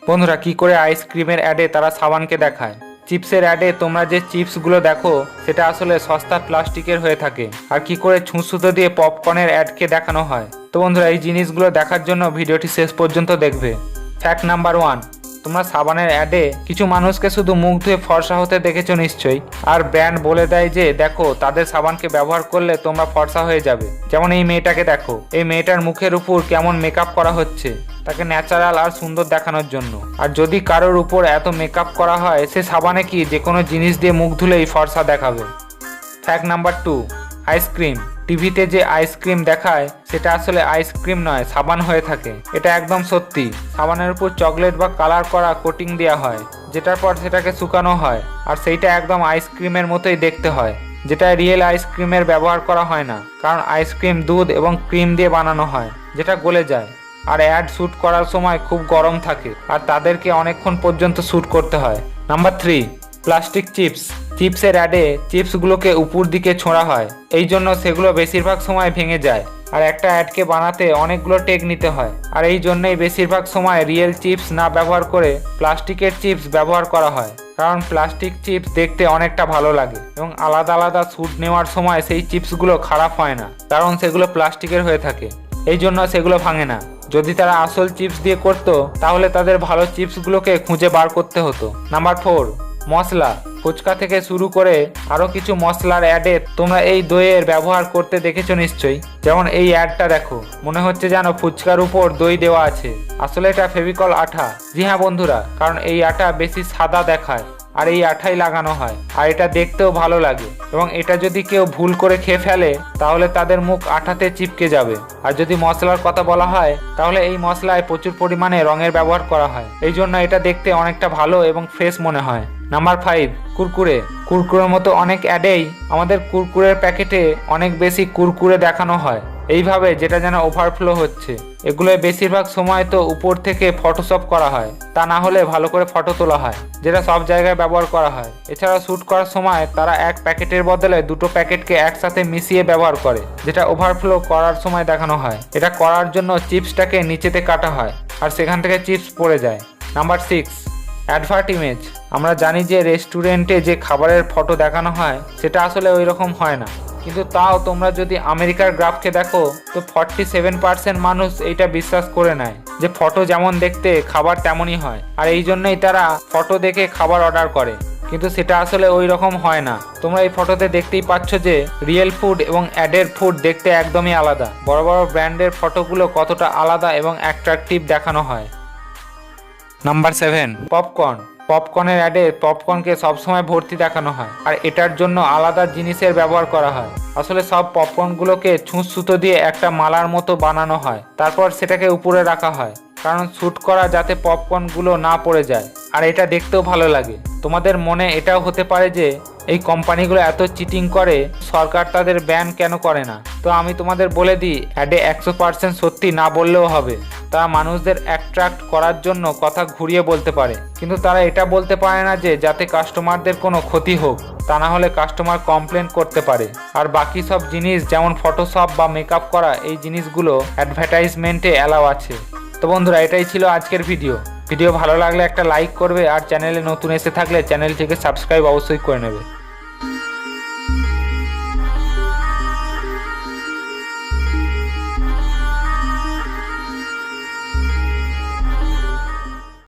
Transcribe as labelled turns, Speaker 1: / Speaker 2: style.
Speaker 1: বন্ধুরা, কি করে আইসক্রিমের অ্যাডে তারা সাবানকে দেখায়। চিপসের অ্যাডে তোমরা যে চিপসগুলো দেখো সেটা আসলে সস্তা প্লাস্টিকের হয়ে থাকে। আর কি করে ছুঁচসুতো দিয়ে পপকর্নের অ্যাডকে দেখানো হয়। তো বন্ধুরা, এই জিনিসগুলো দেখার জন্য ভিডিওটি শেষ পর্যন্ত দেখবে। ফ্যাক্ট নাম্বার 1, তোমরা সাবানের অ্যাডে কিছু মানুষকে শুধু মুখ ধুয়ে ফর্সা হতে দেখেছো নিশ্চয়ই। আর ব্র্যান্ড বলে দেয় যে দেখো তাদের সাবানকে ব্যবহার করলে তোমরা ফর্সা হয়ে যাবে। যেমন এই মেয়েটাকে দেখো, এই মেয়েটার মুখের উপর কেমন মেকআপ করা হচ্ছে তাকে ন্যাচারাল আর সুন্দর দেখানোর জন্য। আর যদি কারোর উপর এত মেকআপ করা হয়, সে সাবানে কি যে কোনো জিনিস দিয়ে মুখ ধুলেই ফর্সা দেখাবে। Fact number 2, ice cream. টিভিতে যে আইসক্রিম দেখায় সেটা আসলে আইসক্রিম নয়, সাবান হয়ে থাকে। এটা একদম সত্যি। সাবানের উপর চকলেট বা কালার করা কোটিং দেওয়া হয়, যেটার পর সেটাকে শুকানো হয়। আর সেইটা একদম আইসক্রিমের মতোই দেখতে হয়, যেটা রিয়েল আইসক্রিমের ব্যবহার করা হয় না। কারণ আইসক্রিম দুধ এবং ক্রিম দিয়ে বানানো হয়, যেটা গলে যায়। আর অ্যাড শ্যুট করার সময় খুব গরম থাকে আর তাদেরকে অনেকক্ষণ পর্যন্ত শ্যুট করতে হয়। Number 3, plastic chips. চিপসের অ্যাডে চিপসগুলোকে উপর দিকে ছোঁড়া হয়, এই জন্য সেগুলো বেশিরভাগ সময় ভেঙে যায়। আর একটা অ্যাডকে বানাতে অনেকগুলো টেক নিতে হয়। আর এই জন্যই বেশিরভাগ সময় রিয়েল চিপস না ব্যবহার করে প্লাস্টিকের চিপস ব্যবহার করা হয়। কারণ প্লাস্টিক চিপস দেখতে অনেকটা ভালো লাগে এবং আলাদা আলাদা শ্যুট নেওয়ার সময় সেই চিপসগুলো খারাপ হয় না, কারণ সেগুলো প্লাস্টিকের হয়ে থাকে। এই জন্য সেগুলো ভাঙে না। যদি তারা আসল চিপস দিয়ে করতো তাহলে তাদের ভালো চিপসগুলোকে খুঁজে বার করতে হতো। নাম্বার 4, মশলা। ফুচকা থেকে শুরু করে আরও কিছু মশলার অ্যাডে তোমরা এই দইয়ের ব্যবহার করতে দেখেছো নিশ্চয়ই। যেমন এই অ্যাডটা দেখো, মনে হচ্ছে যেন ফুচকার উপর দই দেওয়া আছে, আসলে এটা ফেভিকল আঠা। জি হ্যাঁ বন্ধুরা, কারণ এই আঠা বেশি সাদা দেখায় আর এই আঠাই লাগানো হয়। আর এটা দেখতেও ভালো লাগে এবং এটা যদি কেউ ভুল করে খেয়ে ফেলে তাহলে তাদের মুখ আঠাতে চিপকে যাবে। আর যদি মশলার কথা বলা হয় তাহলে এই মশলায় প্রচুর পরিমাণে রঙের ব্যবহার করা হয়, এই জন্য এটা দেখতে অনেকটা ভালো এবং ফ্রেশ মনে হয়। নাম্বার 5, কুরকুরে। কুরকুরের মতো অনেক অ্যাডেই আমাদের কুরকুরের প্যাকেটে অনেক বেশি কুরকুরে দেখানো হয়, এইভাবে যেটা যেন ওভারফ্লো হচ্ছে। এগুলোয় বেশিরভাগ সময় তো উপর থেকে ফটোশপ করা হয়, তা না হলে ভালো করে ফটো তোলা হয়, যেটা সব জায়গায় ব্যবহার করা হয়। এছাড়া শ্যুট করার সময় তারা এক প্যাকেটের বদলে দুটো প্যাকেটকে একসাথে মিশিয়ে ব্যবহার করে, যেটা ওভারফ্লো করার সময় দেখানো হয়। এটা করার জন্য চিপসটাকে নিচেতে কাটা হয় আর সেখান থেকে চিপস পড়ে যায়। Number 6, advert image. আমরা জানি যে রেস্টুরেন্টে যে খাবারের ফটো দেখানো হয় সেটা আসলে ওই রকম হয় না, কিন্তু তাও তোমরা যদি আমেরিকার গ্রাফকে দেখো তো 47% মানুষ এইটা বিশ্বাস করে নেয় যে ফটো যেমন দেখতে খাবার তেমনই হয়। আর এই জন্যই তারা ফটো দেখে খাবার অর্ডার করে, কিন্তু সেটা আসলে ওই রকম হয় না। তোমরা এই ফটোতে দেখতেই পাচ্ছ যে রিয়েল ফুড এবং অ্যাডের ফুড দেখতে একদমই আলাদা। বড় বড় ব্র্যান্ডের ফটোগুলো কতটা আলাদা এবং অ্যাট্রাকটিভ দেখানো হয়। Number 7, popcorn. পপকর্নের অ্যাডে পপকর্নকে সবসময় ভর্তি দেখানো হয় আর এটার জন্য আলাদা জিনিসের ব্যবহার করা হয়। আসলে সব পপকর্নগুলোকে ছুঁচ-সুতো দিয়ে একটা মালার মতো বানানো হয়, তারপর সেটাকে উপরে রাখা হয়, কারণ শ্যুট করা যাতে পপকর্নগুলো না পড়ে যায় আর এটা দেখতেও ভালো লাগে। তোমাদের মনে এটাও হতে পারে যে এই কোম্পানিগুলো এত চিটিং করে, সরকার তাদের ব্যান কেন করে না। তো আমি তোমাদের বলে দিই, অ্যাডে 100% সত্যি না বললেও হবে। তারা মানুষদের অ্যাট্রাক্ট করার জন্য কথা ঘুরিয়ে বলতে পারে, কিন্তু তারা এটা বলতে পারে না যে যাতে কাস্টমারদের কোনো ক্ষতি হোক, তা না হলে কাস্টমার কমপ্লেন করতে পারে। আর বাকি সব জিনিস যেমন ফটোশপ বা মেকআপ করা, এই জিনিসগুলো অ্যাডভার্টাইজমেন্টে অ্যালাউ আছে। তো বন্ধুরা, এটাই ছিল আজকের ভিডিও। ভিডিও ভালো লাগলে একটা লাইক করবে আর চ্যানেলে নতুন এসে থাকলে চ্যানেলটিকে সাবস্ক্রাইব অবশ্যই করে নেবে।